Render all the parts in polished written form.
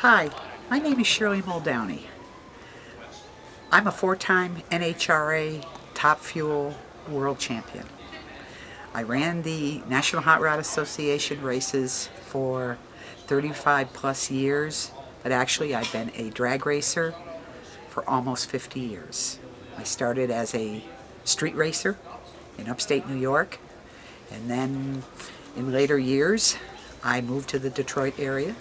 Hi, my name is Shirley Muldowney. I'm a four-time NHRA Top Fuel World Champion. I ran the National Hot Rod Association races for 35 plus years, but actually I've been a drag racer for almost 50 years. I started as a street racer in upstate New York, and then in later years I moved to the Detroit area,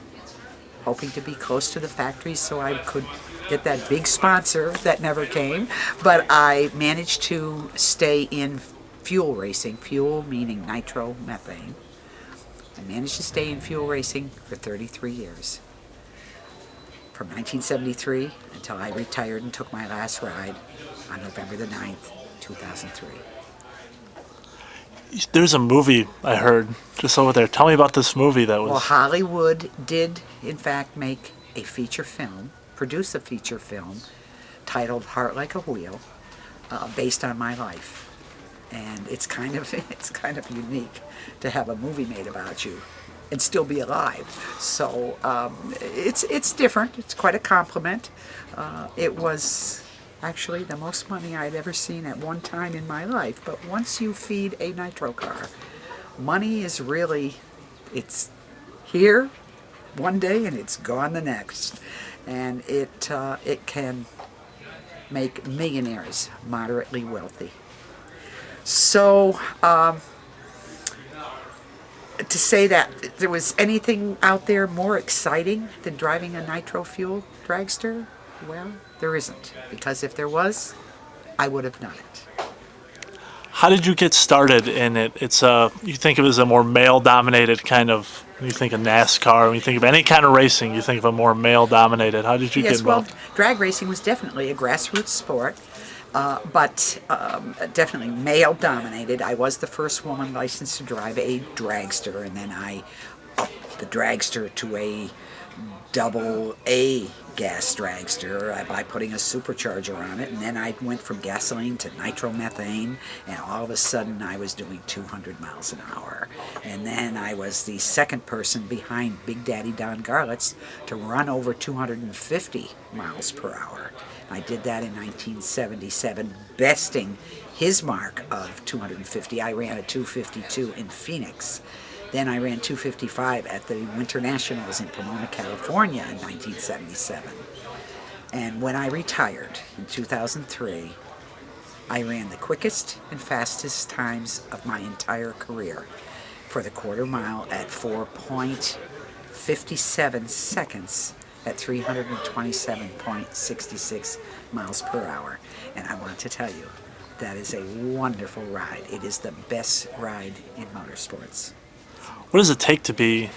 hoping to be close to the factories so I could get that big sponsor that never came. But I managed to stay in fuel racing, fuel meaning nitromethane. I managed to stay in fuel racing for 33 years. From 1973 until I retired and took my last ride on November the 9th, 2003. There's a movie I heard just over there. Tell me about this movie that Well, was. Hollywood did, in fact, make a feature film, produce a feature film titled Heart Like a Wheel, based on my life. And it's kind of unique to have a movie made about you and still be alive. So it's different. It's quite a compliment. It was actually the most money I'd ever seen at one time in my life. But once you feed a nitro car, money is really, it's here one day and it's gone the next. And it can make millionaires moderately wealthy. So to say that there was anything out there more exciting than driving a nitro fuel dragster, well, there isn't. Because if there was, I would have done it. How did you get started in it? It's you think of it as a more male-dominated kind of. When you think of NASCAR, when you think of any kind of racing, you think of a more male-dominated. How did you get Yes, well, involved? drag racing was definitely a grassroots sport, but definitely male dominated. I was the first woman licensed to drive a dragster, and then I upped the dragster to a double A gas dragster by putting a supercharger on it, and then I went from gasoline to nitromethane, and all of a sudden I was doing 200 miles an hour. And then I was the second person behind Big Daddy Don Garlitz to run over 250 miles per hour. I did that in 1977, besting his mark of 250. I ran a 252 in Phoenix. Then I ran 255 at the Winter Nationals in Pomona, California in 1977. And when I retired in 2003, I ran the quickest and fastest times of my entire career for the quarter mile at 4.57 seconds at 327.66 miles per hour. And I want to tell you, that is a wonderful ride. It is the best ride in motorsports. What does it take to be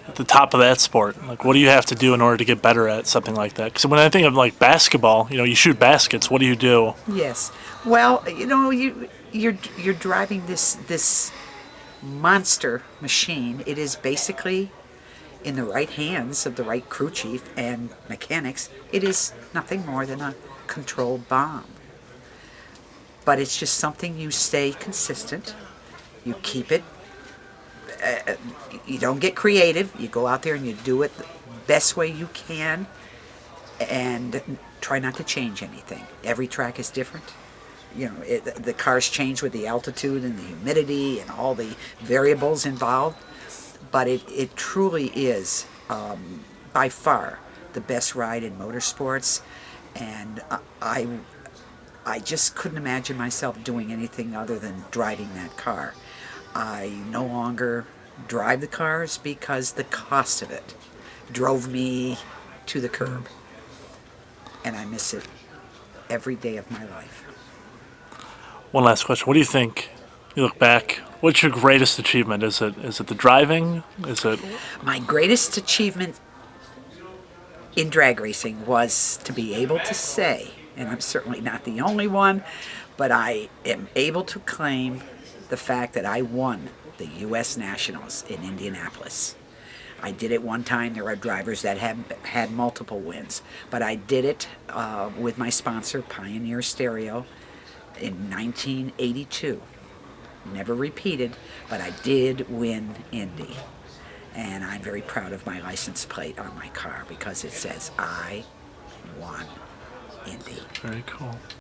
at the top of that sport? Like, what do you have to do in order to get better at something like that? Because when I think of like basketball, you shoot baskets. What do you do? Yes. Well, you're driving this monster machine. It is basically in the right hands of the right crew chief and mechanics. It is nothing more than a controlled bomb. But it's just something you stay consistent. You keep it. You don't get creative. You go out there and you do it the best way you can, and try not to change anything. Every track is different. The cars change with the altitude and the humidity and all the variables involved. But it truly is by far the best ride in motorsports, and I just couldn't imagine myself doing anything other than driving that car. I no longer drive the cars because the cost of it drove me to the curb. And I miss it every day of my life. One last question. What do you think? You look back. What's your greatest achievement? Is it the driving? Is it? My greatest achievement in drag racing was to be able to say, and I'm certainly not the only one, but I am able to claim the fact that I won the U.S. Nationals in Indianapolis. I did it one time. There are drivers that have had multiple wins, but I did it with my sponsor, Pioneer Stereo, in 1982. Never repeated, but I did win Indy. And I'm very proud of my license plate on my car because it says I won Indy. Very cool.